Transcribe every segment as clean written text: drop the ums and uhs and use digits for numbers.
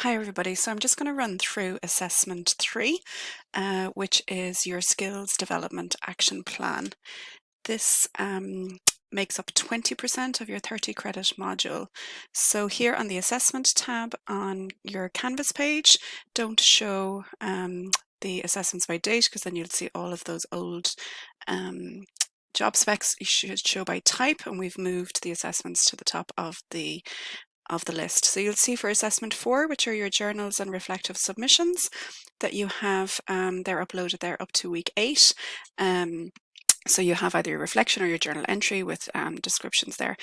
Hi everybody, so I'm just going to run through Assessment 3, which is your Skills Development Action Plan. This makes up 20% of your 30 credit module. So here on the Assessment tab on your Canvas page, don't show the assessments by date because then you'll see all of those old job specs. You should show by type, and we've moved the assessments to the top of the list. So you'll see for assessment 4, which are your journals and reflective submissions, that you have they're uploaded there up to week 8. So you have either your reflection or your journal entry with descriptions there.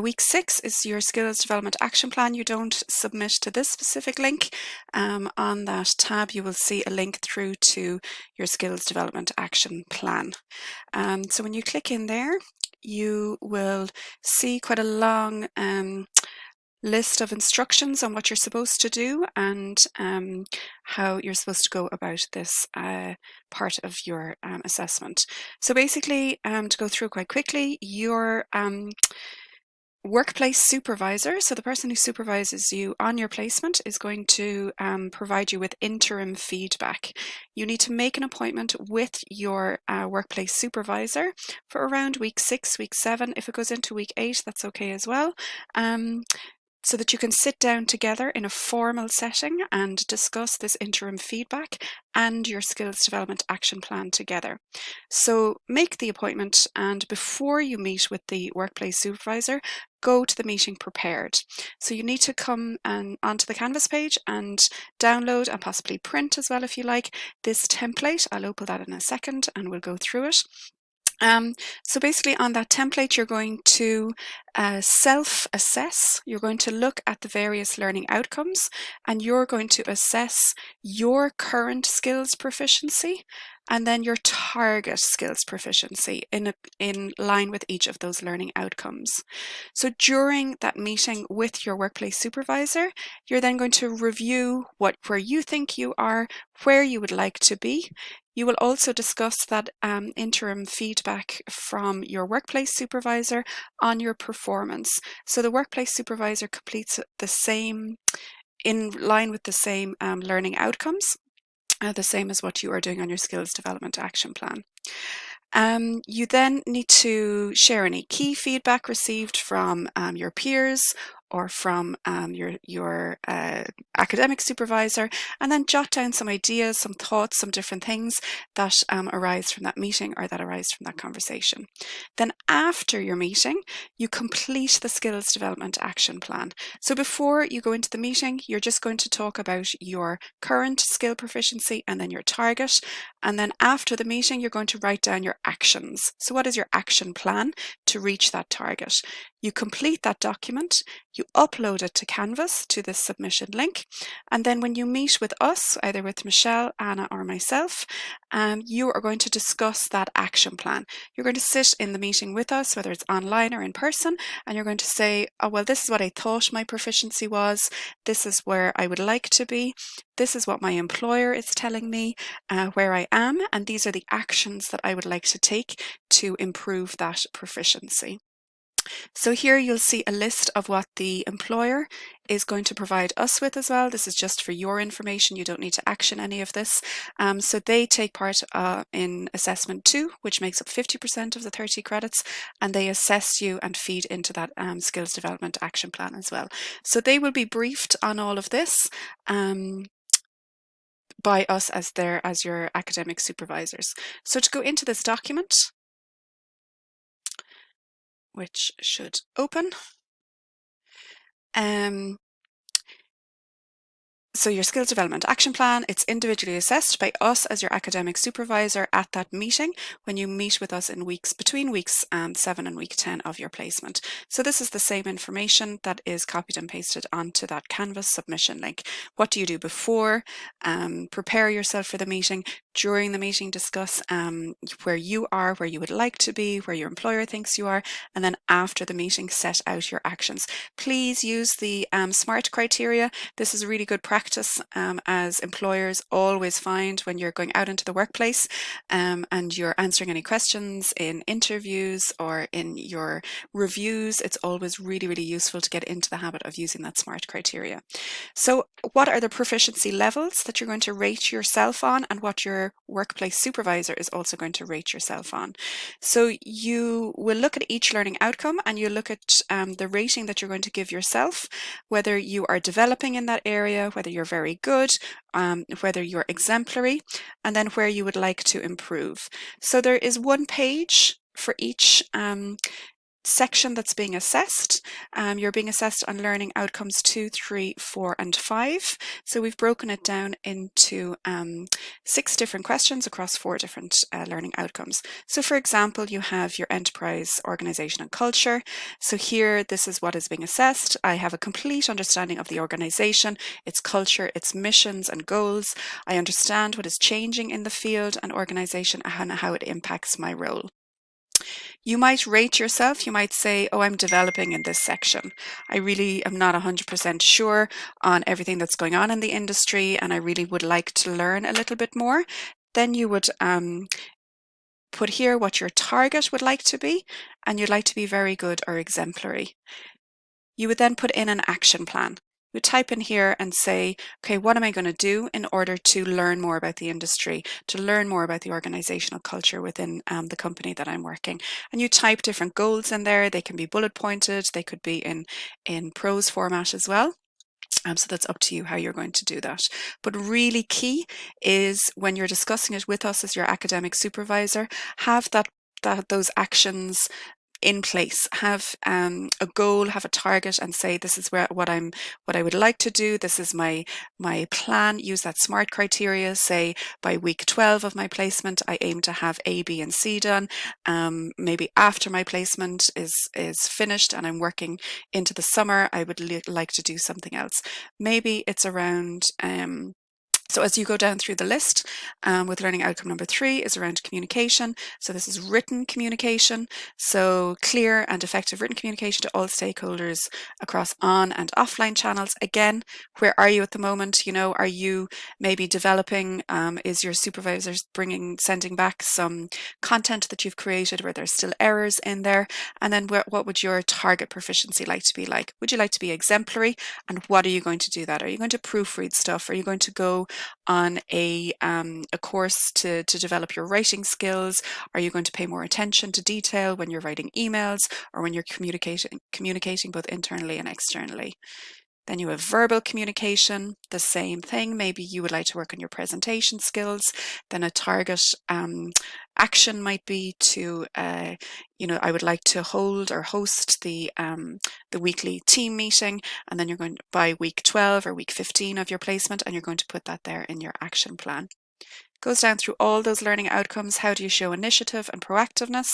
Week 6 is your skills development action plan. You don't submit to this specific link. On that tab you will see a link through to your skills development action plan. So when you click in there, you will see quite a long list of instructions on what you're supposed to do and how you're supposed to go about this part of your assessment. So basically, to go through quite quickly, your workplace supervisor, so the person who supervises you on your placement, is going to provide you with interim feedback. You need to make an appointment with your workplace supervisor for around week 6, week 7. If it goes into week 8, that's okay as well. So that you can sit down together in a formal setting and discuss this interim feedback and your skills development action plan together. So make the appointment, and before you meet with the workplace supervisor, go to the meeting prepared. So you need to come onto the Canvas page and download and possibly print as well if you like this template. I'll open that in a second and we'll go through it. So basically on that template you're going to self-assess. You're going to look at the various learning outcomes and you're going to assess your current skills proficiency and then your target skills proficiency in line with each of those learning outcomes. So during that meeting with your workplace supervisor, you're then going to review where you think you are, where you would like to be. You will also discuss that interim feedback from your workplace supervisor on your performance. So the workplace supervisor completes the same, in line with the same learning outcomes, the same as what you are doing on your skills development action plan. You then need to share any key feedback received from your peers or from your academic supervisor, and then jot down some ideas, some thoughts, some different things that arise from that meeting or that arise from that conversation. Then after your meeting, you complete the skills development action plan. So before you go into the meeting, you're just going to talk about your current skill proficiency and then your target. And then after the meeting, you're going to write down your actions. So what is your action plan to reach that target? You complete that document, you upload it to Canvas to this submission link, and then when you meet with us, either with Michelle, Anna or myself, you are going to discuss that action plan. You're going to sit in the meeting with us, whether it's online or in person, and you're going to say, oh well, this is what I thought my proficiency was, this is where I would like to be, this is what my employer is telling me where I am, and these are the actions that I would like to take to improve that proficiency. So here you'll see a list of what the employer is going to provide us with as well. This is just for your information. You don't need to action any of this. So they take part in assessment 2, which makes up 50% of the 30 credits, and they assess you and feed into that skills development action plan as well. So they will be briefed on all of this by us as your academic supervisors. So to go into this document, which should open. So your skills development action plan, it's individually assessed by us as your academic supervisor at that meeting when you meet with us in between weeks 7 and week 10 of your placement. So this is the same information that is copied and pasted onto that Canvas submission link. What do you do before? Prepare yourself for the meeting. During the meeting, discuss where you are, where you would like to be, where your employer thinks you are, and then after the meeting, set out your actions. Please use the SMART criteria. This is a really good practice, as employers always find when you're going out into the workplace and you're answering any questions in interviews or in your reviews. It's always really, really useful to get into the habit of using that SMART criteria. So what are the proficiency levels that you're going to rate yourself on, and what your workplace supervisor is also going to rate yourself on? So you will look at each learning outcome, and you look at the rating that you're going to give yourself, whether you are developing in that area, whether you're very good, whether you're exemplary, and then where you would like to improve. So there is one page for each section that's being assessed. You're being assessed on learning outcomes 2, 3, 4, and 5. So we've broken it down into 6 different questions across 4 different learning outcomes. So for example, you have your enterprise, organization, and culture. So here, this is what is being assessed. I have a complete understanding of the organization, its culture, its missions and goals. I understand what is changing in the field and organization and how it impacts my role. You might rate yourself. You might say, oh, I'm developing in this section. I really am not 100% sure on everything that's going on in the industry, and I really would like to learn a little bit more. Then you would put here what your target would like to be, and you'd like to be very good or exemplary. You would then put in an action plan. You type in here and say, okay, what am I going to do in order to learn more about the industry, to learn more about the organizational culture within the company that I'm working? And you type different goals in there. They can be bullet pointed. They could be in prose format as well. So that's up to you how you're going to do that. But really key is when you're discussing it with us as your academic supervisor, have those actions in place. Have a goal, have a target, and say, this is what I would like to do. This is my plan. Use that SMART criteria. Say, by week 12 of my placement, I aim to have A, B, and C done. Maybe after my placement is finished and I'm working into the summer, I would like to do something else. Maybe it's around so as you go down through the list, with learning outcome number 3 is around communication. So this is written communication. So clear and effective written communication to all stakeholders across on and offline channels. Again, where are you at the moment? You know, are you maybe developing? Is your supervisor sending back some content that you've created where there's still errors in there? And then what would your target proficiency like to be like? Would you like to be exemplary? And what are you going to do that? Are you going to proofread stuff? Are you going to go on a course to develop your writing skills? Are you going to pay more attention to detail when you're writing emails or when you're communicating both internally and externally? Then you have verbal communication, the same thing. Maybe you would like to work on your presentation skills. Then a target action might be to, I would like to hold or host the weekly team meeting. And then you're going to, by week 12 or week 15 of your placement, and you're going to put that there in your action plan. Goes down through all those learning outcomes. How do you show initiative and proactiveness?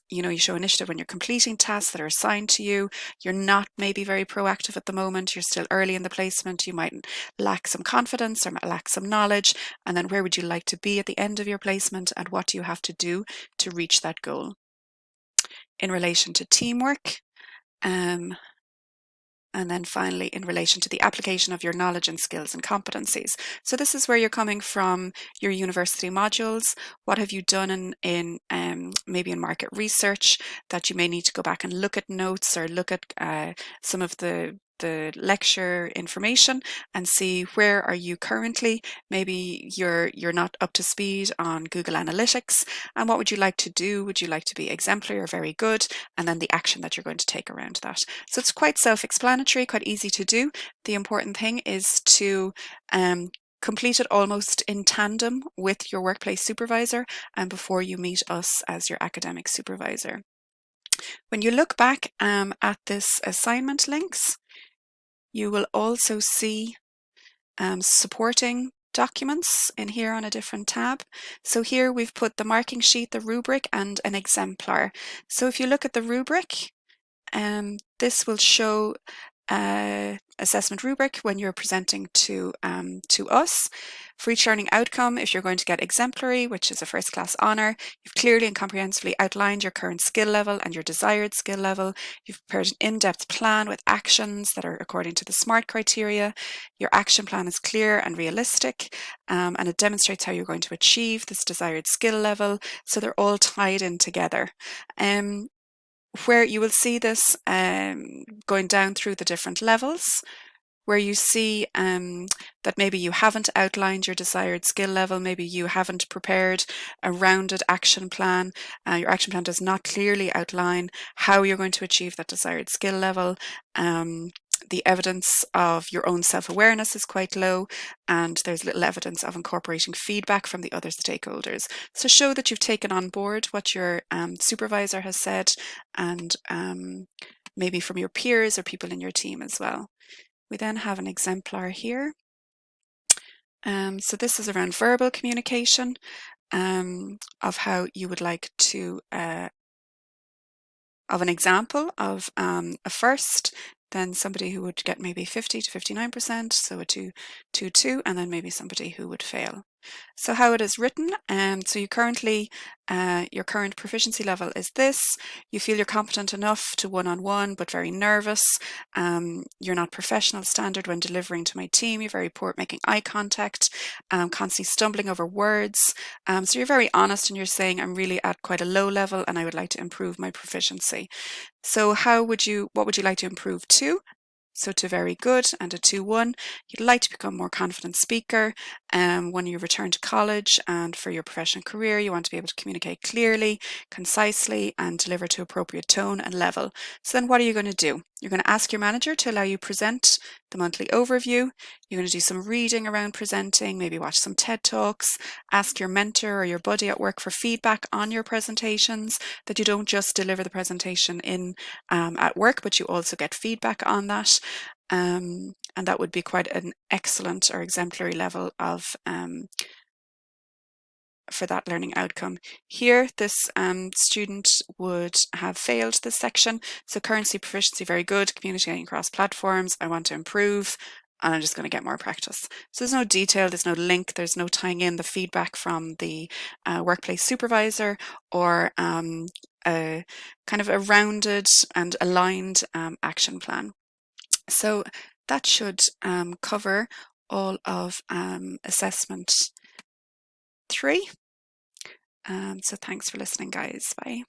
You show initiative when you're completing tasks that are assigned to you. You're not maybe very proactive at the moment. You're still early in the placement. You might lack some confidence or lack some knowledge. And then where would you like to be at the end of your placement, and what do you have to do to reach that goal? In relation to teamwork, and then finally, in relation to the application of your knowledge and skills and competencies. So this is where you're coming from your university modules. What have you done in maybe in market research that you may need to go back and look at notes or look at some of the lecture information and see where are you currently. Maybe you're not up to speed on Google Analytics, and what would you like to do? Would you like to be exemplary or very good? And then the action that you're going to take around that. So it's quite self-explanatory, quite easy to do. The important thing is to complete it almost in tandem with your workplace supervisor and before you meet us as your academic supervisor. When you look back at this assignment links, you will also see supporting documents in here on a different tab. So here we've put the marking sheet, the rubric, and an exemplar. So if you look at the rubric, this will show assessment rubric when you're presenting to us. For each learning outcome, if you're going to get exemplary, which is a first class honour, you've clearly and comprehensively outlined your current skill level and your desired skill level. You've prepared an in-depth plan with actions that are according to the SMART criteria. Your action plan is clear and realistic, and it demonstrates how you're going to achieve this desired skill level. So they're all tied in together. Where you will see this going down through the different levels, where you see that maybe you haven't outlined your desired skill level, maybe you haven't prepared a rounded action plan, your action plan does not clearly outline how you're going to achieve that desired skill level. The evidence of your own self-awareness is quite low, and there's little evidence of incorporating feedback from the other stakeholders. So show that you've taken on board what your supervisor has said, and maybe from your peers or people in your team as well. We then have an exemplar here. So this is around verbal communication, of how you would like to, of an example of a first, then somebody who would get maybe 50 to 59%, so a 2, and then maybe somebody who would fail. So how it is written, so you currently, your current proficiency level is this. You feel you're competent enough to one-on-one, but very nervous. You're not professional standard when delivering to my team. You're very poor at making eye contact, constantly stumbling over words. So you're very honest and you're saying, I'm really at quite a low level and I would like to improve my proficiency. So what would you like to improve to? So to very good and a 2-1. You'd like to become a more confident speaker when you return to college, and for your professional career you want to be able to communicate clearly, concisely, and deliver to appropriate tone and level. So then what are you going to do? You're going to ask your manager to allow you present the monthly overview. You're going to do some reading around presenting, maybe watch some TED Talks, ask your mentor or your buddy at work for feedback on your presentations, that you don't just deliver the presentation at work, but you also get feedback on that. And that would be quite an excellent or exemplary level of for that learning outcome. Here, this student would have failed this section. So currency proficiency, very good, communicating across platforms, I want to improve, and I'm just going to get more practice. So there's no detail, there's no link, there's no tying in the feedback from the workplace supervisor, or a kind of a rounded and aligned action plan. So that should cover all of assessment 3. So thanks for listening, guys. Bye.